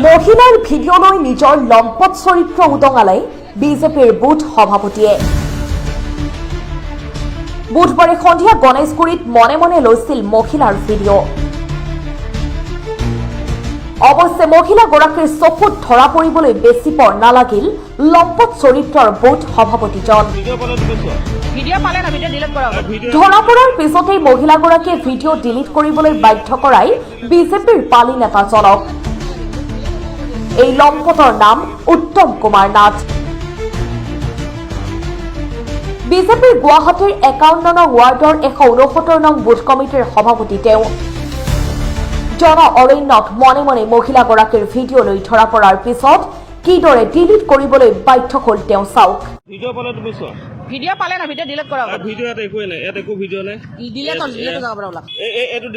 মহিলাৰ ভিডিঅ' লৈ নিজৰ লম্পট চৰিত্ৰ উদঙালে বিজেপিৰ বুথ সভাপতিয়ে। বুধবাৰে সন্ধিয়া গণেশগুৰিত মনে মনে লৈছিল মহিলাৰ ভিডিঅ'। অৱশ্যে মহিলাগৰাকীৰ চকুত ধৰা পৰিবলৈ বেছি পৰ নালাগিল লম্পট চৰিত্ৰৰ বুথ সভাপতিজন। ধৰা পৰাৰ পিছতেই মহিলাগৰাকীয়ে ভিডিঅ' ডিলিট কৰিবলৈ বাধ্য কৰাই বিজেপিৰ পালি নেতাজনক। এই লম্পটৰ নাম উত্তম কুমাৰ নাথ। বিজেপিৰ গুৱাহাটীৰ 51 নং ৱাৰ্ডৰ 169 নং বুথ কমিটিৰ সভাপতি তেওঁ। জন অৰণ্যত মনে মনে মহিলাগৰাকীৰ ভিডিঅ' লৈ ধৰা পৰাৰ পিছত কিদৰে ডিলিট কৰিবলৈ বাধ্য হ'ল তেওঁ চাওক। ভিডিঅ' পালে না ভিডিঅ' ডিলিট কৰা ভিডিঅ' ইয়াত একোৱে নাই, ইয়াত একো ভিডিঅ' নাই। ডিলিট জগা পৰা ওলা এইটো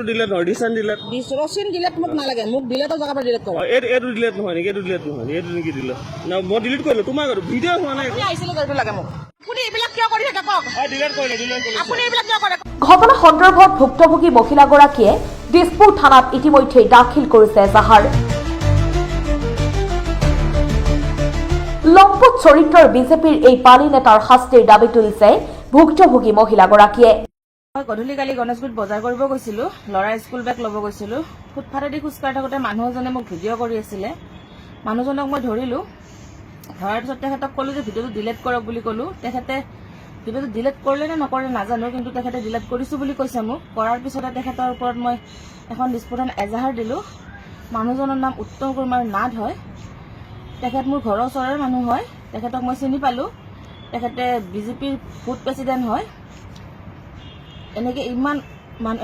ডিলিট নহয়, ৰিচেণ্ট ডিলিট। ৰচিন ডিলিট মোক নালাগে, মোক ডিলিটৰ জগা পৰা ডিলিট কৰা। এইটো ডিলিট নহয় নেকি? এইটো ডিলিট নহয়, এইটো নেকি ডিলিট? না মই ডিলিট কৰিলো, তোমাক ভিডিঅ' হোৱা নাই। আপুনি আহিছিলে কৰিব লাগে মোক। আপুনি এইবিলাক কিয় কৰি থাকে কওক? ডিলিট কৰিলে, আপুনি এইবিলাক কিয় কৰে? ঘটনা সন্দৰ্ভত ভুক্তভোগী মহিলাগৰাকীয়ে দিছপুৰ থানাত ইতিমধ্যে দাখিল কৰিছে এজাহাৰ। লম্পট চৰিত্ৰৰ বিজেপিৰ এই পালি নেতাৰ শাস্তিৰ দাবী তুলিছে ভুক্তভোগী মহিলাগৰাকীয়ে। মই গধূলি কালি গণেশগুৰিত বজাৰ কৰিব গৈছিলো, ল'ৰাৰ স্কুল বেগ ল'ব গৈছিলো। ফুটপাথেদি খোজকাঢ়ি থাকোঁতে মানুহ এজনে মোক ভিডিঅ' কৰি আছিলে। মানুহজনক মই ধৰিলো, ধৰাৰ পিছত তেখেতক ক'লো যে ভিডিঅ'টো ডিলিট কৰক বুলি ক'লো। তেখেতে ভিডিঅ'টো ডিলিট কৰিলে নে নকৰে নাজানো, কিন্তু তেখেতে ডিলিট কৰিছো বুলি কৈছে মোক। কৰাৰ পিছতে তেখেতৰ ওপৰত মই এখন ডিস্পোটেন এজাহাৰ দিলো। মানুহজনৰ নাম উত্তম কুমাৰ নাথ হয়। তেখেত মোৰ ঘৰৰ ওচৰৰে মানুহ হয়। তেখেতক মই চিনি পালো। তেখেতে বিজেপিৰ বুথ প্ৰেচিডেণ্ট হয়।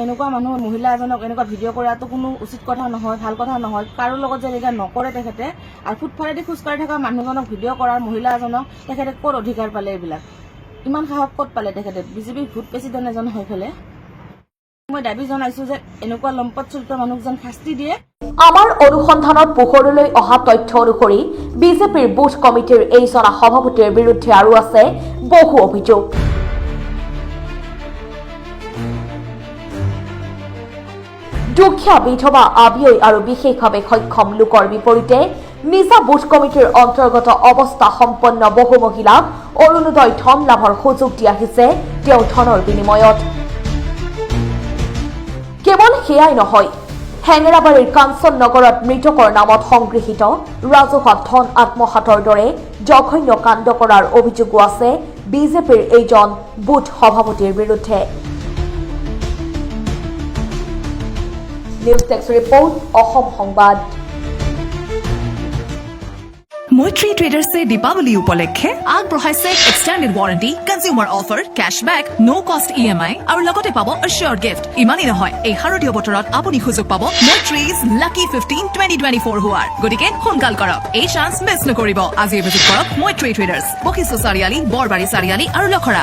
এনেকুৱা মানুহ মহিলা এজনক এনেকুৱা ভিডিঅ' কৰাটো কোনো উচিত কথা নহয়, ভাল কথা নহয়। কাৰো লগত যে এনেকুৱা নকৰে তেখেতে। আৰু ফুটপাথেদি খোজকাঢ়ি থকা মানুহজনক ভিডিঅ' কৰাৰ মহিলা এজনক তেখেতে ক'ত অধিকাৰ পালে? এইবিলাক ইমান সাহস ক'ত পালে তেখেতে? বিজেপিৰ বুথ প্ৰেচিডেণ্ট এজন হৈ পেলাই মই দাবী জনাইছো যে এনেকুৱা লম্পট চৰিত্ৰৰ মানুহক যেন শাস্তি দিয়ে। আমাৰ অনুসন্ধানত পোহৰলৈ অহা তথ্য অনুসৰি বিজেপিৰ বুথ কমিটিৰ এই জনা সভাপতিৰ বিৰুদ্ধে আৰু আছে বহু অভিযোগ। দুখীয়া বিধৱা আবিয়ৈ আৰু বিশেষভাৱে সক্ষম লোকৰ বিপৰীতে নিজা বুথ কমিটিৰ অন্তৰ্গত অৱস্থা সম্পন্ন বহু মহিলাক অৰুণোদয় ধন লাভৰ সুযোগ দি আহিছে তেওঁ ধনৰ বিনিময়ত। কেৱল সেয়াই নহয়, হেঙেৰাবাৰীৰ কাঞ্চন নগৰত মৃতকৰ নামত সংগৃহীত ৰাজহুৱা ধন আত্মসাতৰ দৰে জঘন্য কাণ্ড কৰাৰ অভিযোগো আছে বিজেপিৰ এইজন বুথ সভাপতিৰ বিৰুদ্ধে। নিউজ টেক্স ৰিপৰ্ট, অসম সংবাদ। মৈত্ৰী ট্ৰেডাৰ্ছে দীপাৱলী উপলক্ষে আগবঢ়াইছে extended warranty, consumer offer, cashback, no' cost EMI আৰু লগতে পাব এচিয়ৰ গিফ্ট। ইমানেই নহয়, এই শাৰদীয় বতৰত আপুনি সুযোগ পাব মৈত্ৰীজ লাকি 15 2024 হোৱাৰ। গতিকে সোনকাল কৰক, এই চান্স মিছ নকৰিব। আজিয়ে ভিজিট কৰক মৈত্ৰী ট্ৰেডাৰ্ছ, বশিষ্ঠ চাৰিআলি, বৰবাৰী চাৰিআলি আৰু লখৰা।